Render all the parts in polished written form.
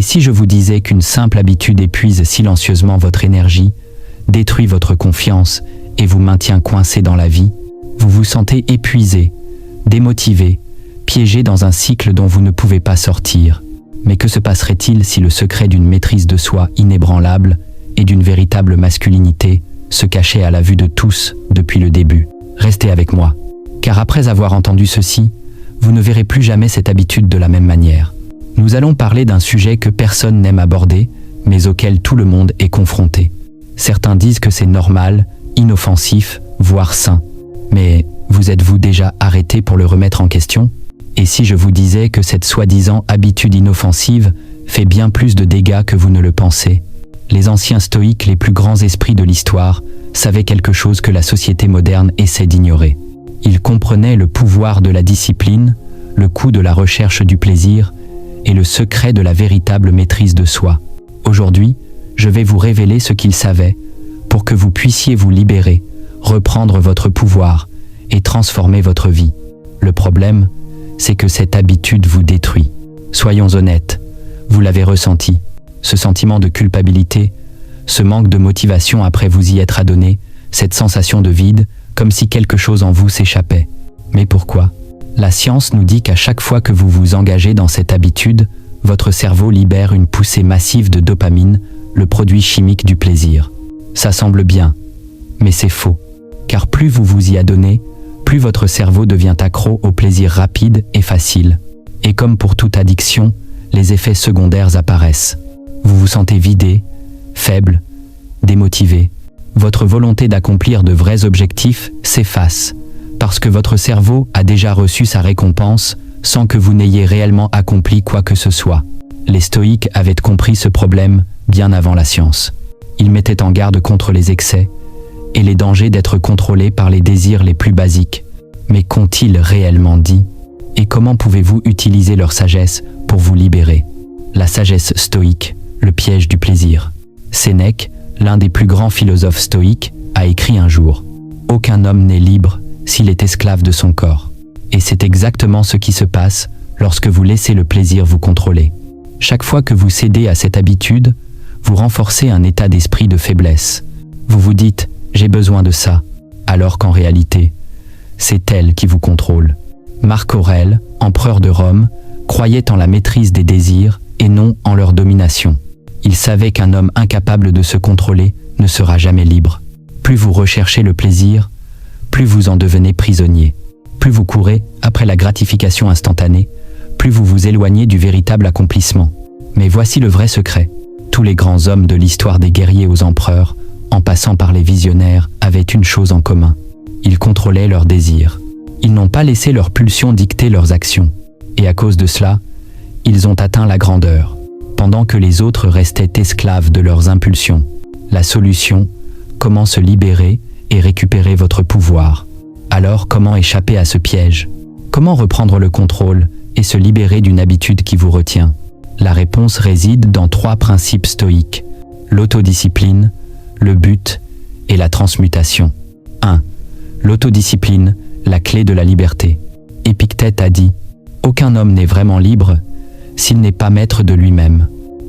Et si je vous disais qu'une simple habitude épuise silencieusement votre énergie, détruit votre confiance et vous maintient coincé dans la vie, vous vous sentez épuisé, démotivé, piégé dans un cycle dont vous ne pouvez pas sortir. Mais que se passerait-il si le secret d'une maîtrise de soi inébranlable et d'une véritable masculinité se cachait à la vue de tous depuis le début? Restez avec moi, car après avoir entendu ceci, vous ne verrez plus jamais cette habitude de la même manière. Nous allons parler d'un sujet que personne n'aime aborder, mais auquel tout le monde est confronté. Certains disent que c'est normal, inoffensif, voire sain. Mais vous êtes-vous déjà arrêté pour le remettre en question? Et si je vous disais que cette soi-disant habitude inoffensive fait bien plus de dégâts que vous ne le pensez? Les anciens stoïques, les plus grands esprits de l'histoire, savaient quelque chose que la société moderne essaie d'ignorer. Ils comprenaient le pouvoir de la discipline, le coût de la recherche du plaisir et le secret de la véritable maîtrise de soi. Aujourd'hui, je vais vous révéler ce qu'ils savaient pour que vous puissiez vous libérer, reprendre votre pouvoir et transformer votre vie. Le problème, c'est que cette habitude vous détruit. Soyons honnêtes, vous l'avez ressenti. Ce sentiment de culpabilité, ce manque de motivation après vous y être adonné, cette sensation de vide, comme si quelque chose en vous s'échappait. Mais pourquoi? La science nous dit qu'à chaque fois que vous vous engagez dans cette habitude, votre cerveau libère une poussée massive de dopamine, le produit chimique du plaisir. Ça semble bien, mais c'est faux. Car plus vous vous y adonnez, plus votre cerveau devient accro au plaisir rapide et facile. Et comme pour toute addiction, les effets secondaires apparaissent. Vous vous sentez vidé, faible, démotivé. Votre volonté d'accomplir de vrais objectifs s'efface, parce que votre cerveau a déjà reçu sa récompense sans que vous n'ayez réellement accompli quoi que ce soit. Les stoïques avaient compris ce problème bien avant la science. Ils mettaient en garde contre les excès et les dangers d'être contrôlés par les désirs les plus basiques. Mais qu'ont-ils réellement dit? Et comment pouvez-vous utiliser leur sagesse pour vous libérer? La sagesse stoïque, le piège du plaisir. Sénèque, l'un des plus grands philosophes stoïques, a écrit un jour « Aucun homme n'est libre s'il est esclave de son corps ». Et c'est exactement ce qui se passe lorsque vous laissez le plaisir vous contrôler. Chaque fois que vous cédez à cette habitude, vous renforcez un état d'esprit de faiblesse. Vous vous dites « j'ai besoin de ça », alors qu'en réalité, c'est elle qui vous contrôle. Marc Aurèle, empereur de Rome, croyait en la maîtrise des désirs et non en leur domination. Il savait qu'un homme incapable de se contrôler ne sera jamais libre. Plus vous recherchez le plaisir, plus vous en devenez prisonnier. Plus vous courez après la gratification instantanée, plus vous vous éloignez du véritable accomplissement. Mais voici le vrai secret. Tous les grands hommes de l'histoire des guerriers aux empereurs, en passant par les visionnaires, avaient une chose en commun. Ils contrôlaient leurs désirs. Ils n'ont pas laissé leurs pulsions dicter leurs actions. Et à cause de cela, ils ont atteint la grandeur, pendant que les autres restaient esclaves de leurs impulsions. La solution, comment se libérer et récupérer votre pouvoir. Alors comment échapper à ce piège? Comment reprendre le contrôle et se libérer d'une habitude qui vous retient? La réponse réside dans 3 principes stoïques: l'autodiscipline, le but et la transmutation. 1. L'autodiscipline, la clé de la liberté. Épictète a dit « Aucun homme n'est vraiment libre s'il n'est pas maître de lui-même ».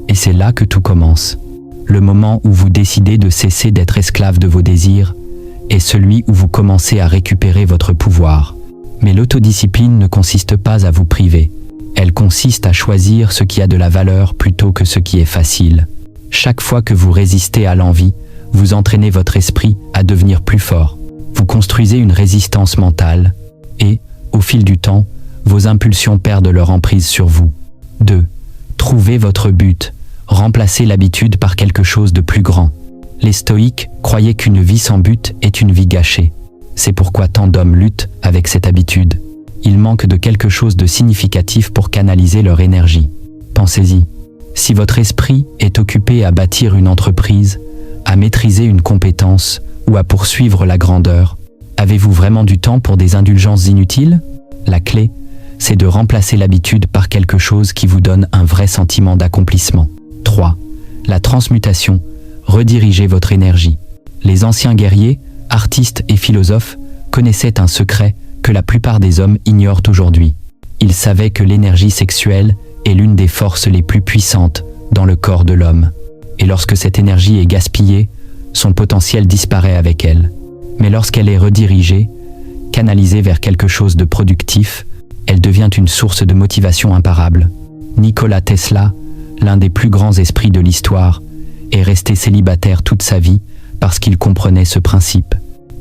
Et c'est là que tout commence. Le moment où vous décidez de cesser d'être esclave de vos désirs est celui où vous commencez à récupérer votre pouvoir. Mais l'autodiscipline ne consiste pas à vous priver. Elle consiste à choisir ce qui a de la valeur plutôt que ce qui est facile. Chaque fois que vous résistez à l'envie, vous entraînez votre esprit à devenir plus fort. Vous construisez une résistance mentale et, au fil du temps, vos impulsions perdent leur emprise sur vous. 2. Trouvez votre but. Remplacez l'habitude par quelque chose de plus grand. Les stoïques croyaient qu'une vie sans but est une vie gâchée. C'est pourquoi tant d'hommes luttent avec cette habitude. Ils manquent de quelque chose de significatif pour canaliser leur énergie. Pensez-y. Si votre esprit est occupé à bâtir une entreprise, à maîtriser une compétence ou à poursuivre la grandeur, avez-vous vraiment du temps pour des indulgences inutiles? La clé, c'est de remplacer l'habitude par quelque chose qui vous donne un vrai sentiment d'accomplissement. 3. La transmutation. Redirigez votre énergie. Les anciens guerriers, artistes et philosophes connaissaient un secret que la plupart des hommes ignorent aujourd'hui. Ils savaient que l'énergie sexuelle est l'une des forces les plus puissantes dans le corps de l'homme. Et lorsque cette énergie est gaspillée, son potentiel disparaît avec elle. Mais lorsqu'elle est redirigée, canalisée vers quelque chose de productif, elle devient une source de motivation imparable. Nikola Tesla, l'un des plus grands esprits de l'histoire, est resté célibataire toute sa vie parce qu'il comprenait ce principe.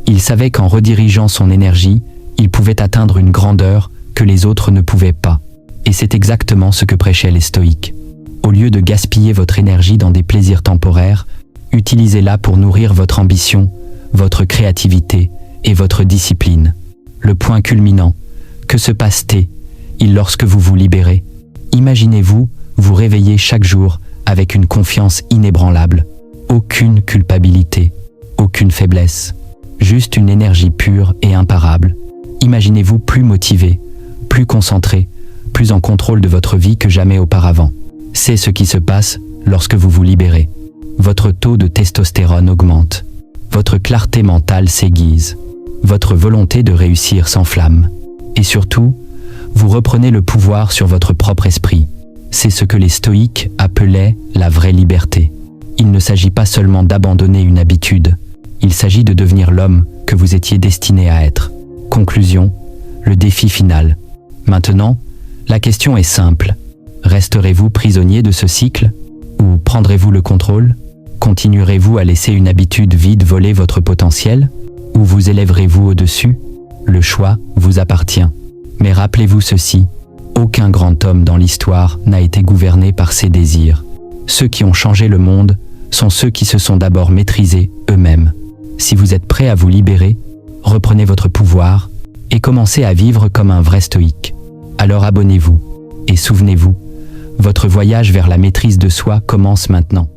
Il savait qu'en redirigeant son énergie, il pouvait atteindre une grandeur que les autres ne pouvaient pas. Et c'est exactement ce que prêchaient les stoïques. Au lieu de gaspiller votre énergie dans des plaisirs temporaires, utilisez-la pour nourrir votre ambition, votre créativité et votre discipline. Le point culminant. Que se passe-t-il lorsque vous vous libérez? Imaginez-vous vous réveiller chaque jour avec une confiance inébranlable. Aucune culpabilité, aucune faiblesse. Juste une énergie pure et imparable. Imaginez-vous plus motivé, plus concentré, plus en contrôle de votre vie que jamais auparavant. C'est ce qui se passe lorsque vous vous libérez. Votre taux de testostérone augmente. Votre clarté mentale s'aiguise. Votre volonté de réussir s'enflamme. Et surtout, vous reprenez le pouvoir sur votre propre esprit. C'est ce que les stoïques appelaient la vraie liberté. Il ne s'agit pas seulement d'abandonner une habitude. Il s'agit de devenir l'homme que vous étiez destiné à être. Conclusion, le défi final. Maintenant, la question est simple. Resterez-vous prisonnier de ce cycle? Ou prendrez-vous le contrôle? Continuerez-vous à laisser une habitude vide voler votre potentiel? Ou vous élèverez-vous au-dessus? Le choix vous appartient. Mais rappelez-vous ceci, aucun grand homme dans l'histoire n'a été gouverné par ses désirs. Ceux qui ont changé le monde sont ceux qui se sont d'abord maîtrisés eux-mêmes. Si vous êtes prêt à vous libérer, reprenez votre pouvoir et commencez à vivre comme un vrai stoïque. Alors abonnez-vous et souvenez-vous, votre voyage vers la maîtrise de soi commence maintenant.